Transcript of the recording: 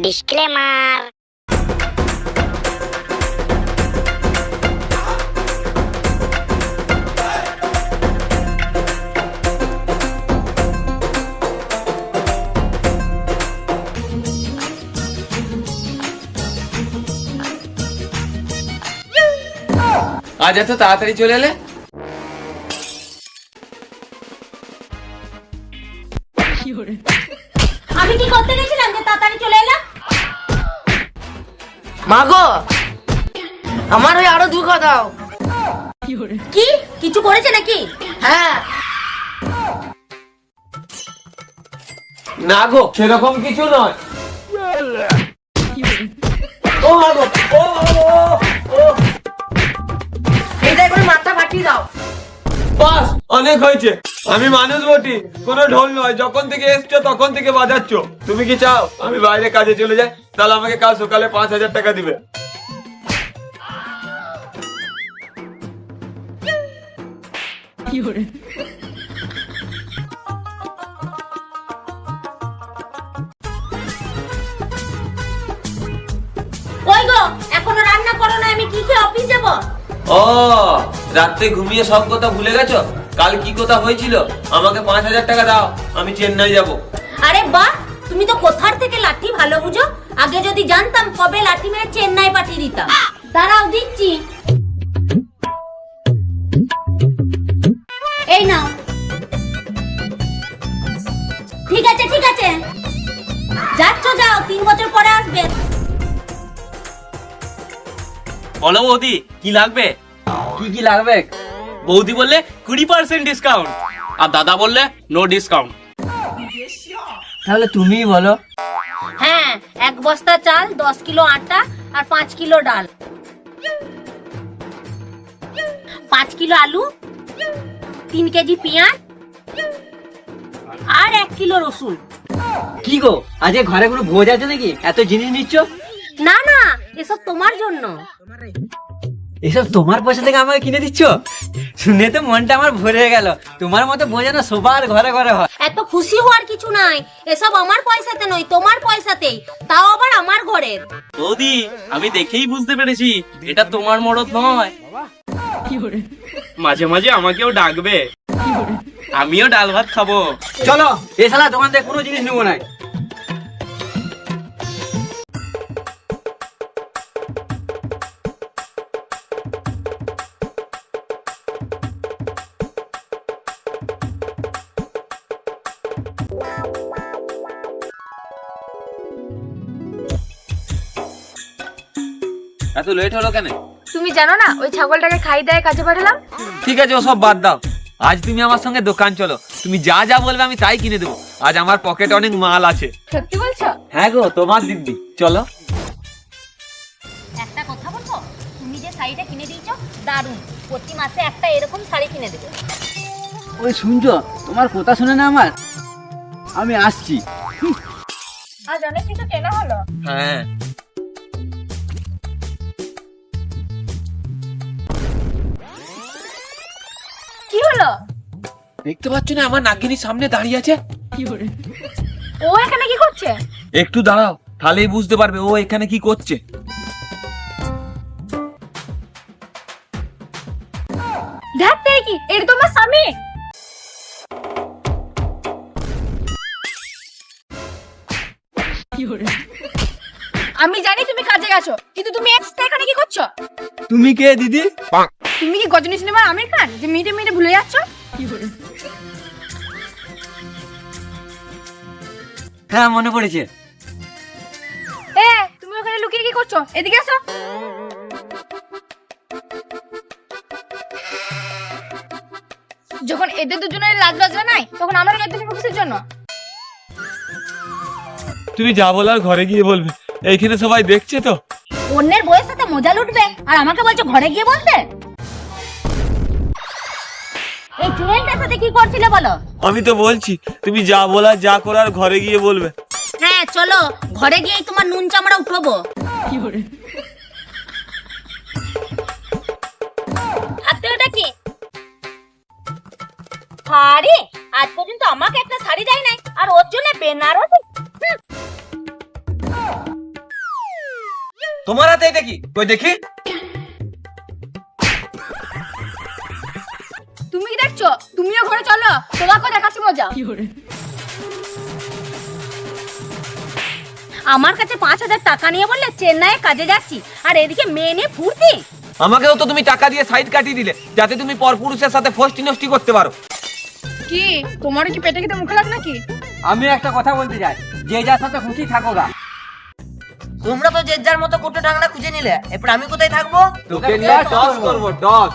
Disclaimer. আজ এত তাড়াতাড়ি চলে এলে? আমি কি করতে গেছিলাম যে তাড়াতাড়ি চলে এলাম? মাগো, আমার ওই আরো 2 কথা দাও। কি কিছু করেছে নাকি? হ্যাঁ। না গো, সেরকম কিছু নয়। ও মাগো, ও এটা করে মাথা ফাটিয়ে দাও। বাস, অনেক হয়েছে। আমি মানুষ বটি, কোনো ঢোল নয়। যখন থেকে এসছো তখন থেকে বাজাচ্ছ। তুমি কি চাও আমি বাইরে কাজে চলে যাই? তাহলে আমাকে কাল সকালে 5,000 টাকা দিবে। কই গো, এখনো রান্না করো না? আমি কি খেয়ে অফিস যাব? ও, রাতে ঘুমিয়ে সব কথা ভুলে গেছো? কাল কি কথা হয়েছিল? আমাকে 5,000 টাকা দাও, আমি চেন্নাই যাব। আরে বাহ, তুমি তো কোথার থেকে লাঠি ভালো বুঝো। আগে যদি জানতাম কবে লাঠি মেরে চেন্নাই পাঠিয়ে দিতাম। দাঁড়াও দিচ্ছি। এই নাও। ঠিক আছে ঠিক আছে, যাচ্ছ যাও, 3 বছর পরে আসবে। বলো বৌদি, কি লাগবে? কি লাগবে? বৌদি বললে 20% ডিসকাউন্ট, আর দাদা বললে নো ডিসকাউন্ট। তাহলে তুমিই বলো। হ্যাঁ, 1 বস্তা চাল, 10 কিলো আটা আর 5 কিলো ডাল, 5 কিলো আলু, 3 কেজি পেঁয়াজ আর 1 কিলো রসুন। কি গো, আজকে ঘরে কোনো ভোজ আছে নাকি? এত জিনিস নিচ্ছ? না না, এসব তোমার জন্য। এসব তোমার পয়সা থেকে আমাকে কিনে দিচ্ছ? শুনে তো মনটা আমার ভরে গেল। তোমার মতো বোঝানো সবার ঘরে ঘরে হয়। এত খুশি হওয়ার কিছু নাই, এসব আমার পয়সাতে নয়, তোমার পয়সাতেই, তাও আবার আমার ঘরের। বৌদি, আমি দেখেই বুঝতে পেরেছি এটা তোমার মরদ নয়। মাঝে মাঝে আমাকেও ডাকবে, আমিও ডাল ভাত খাবো। চলো, এ শালা দোকান থেকে কোনো জিনিস নেবো না। এত লেট হলো কেন? তুমি জানো না ওই ছাগলটাকে খাই দেয় কাজে পাঠালাম। ঠিক আছে, ওসব বাদ দাও। আজ তুমি আমার সঙ্গে দোকান চলো। তুমি যা যা বলবে আমি তাই কিনে দেবো। আজ আমার পকেটে অনেক মাল আছে। সত্যি বলছো? হ্যাঁ গো, তোমার দিব্যি। চলো। একটা কথা বলবো, তুমি যে শাড়িটা কিনে দিয়েছো দারুণ। প্রতি মাসে একটা এরকম শাড়ি কিনে দেবে। ওই শুনছো, তোমার কথা শুনে না আমার, আমি আসছি। আজ অনেক কিছু কেনা হলো। হ্যাঁ, কি হলো? দেখতে পাচ্ছ না আমার নাগিনীর সামনে দাঁড়িয়ে আছে? ও এখানে কি করছে? একটু দাঁড়াও, তাহলেই বুঝতে পারবে ও এখানে কি করছে। ধ্যাৎ কি, এটা তোমার স্বামী? আমি জানি তুমি কাজে গেছো, কিন্তু তুমি এখানে কি করছো? তুমি কে দিদি? তুমি কি গজনী সিনেমার আমির খান যে মিটে মিটে ভুলে যাচ্ছ? হ্যাঁ, মনে পড়েছে। এ, তুমি ওখানে লুকিয়ে কি করছো? এদিকে আসো। যখন এদের দুজনের লাজ লজ্জা নাই, তখন আমার লজ্জা নেই কিসের জন্য? তুমি যা বলার ঘরে গিয়ে বলবে। এইখানে সবাই দেখছে তো। অন্যের বউয়ের সাথে মজা লুটবে আর আমাকে বলছো ঘরে গিয়ে বলতে? এই চুড়েলটার সাথে কি করছিলে বলো? আমি তো বলছি তুমি যা বলার যা করার ঘরে গিয়ে বলবে। হ্যাঁ চলো, ঘরে গিয়েই তোমার নুন চামড়া উঠাবো। হাতে ওটা কি? শাড়ি? আজ পর্যন্ত আমাকে একটা শাড়ি দেয় নাই, আর ওর জন্য বেনারসি। তোমার হাতে এটা কি? কই দেখি। তুমি কি দেখছো? তুমিও ঘরে চলো, তোমাকেও দেখাচ্ছি মজা। আমার কাছে 5,000 টাকা নিয়ে বললে চেন্নাইয়ে কাজে যাচ্ছি, আর এদিকে মেয়ে নিয়ে ফুর্তি। আমাকেও তো তুমি টাকা দিয়ে সাইড কাটিয়ে দিলে যাতে তুমি পরপুরুষের সাথে ফষ্টি নষ্টি করতে পারো। কি তোমারও কি পেটে খেতে মুখে লাগ নাকি? আমি একটা কথা বলতে চাই, যে যার সাথে খুশি থাকো গা। তোমরা তো যে যার মতো কুটো ঢাকনা খুঁজে নিলে, এরপর আমি কোথায় থাকবো? তোকে নিয়ে টস করবো, টস।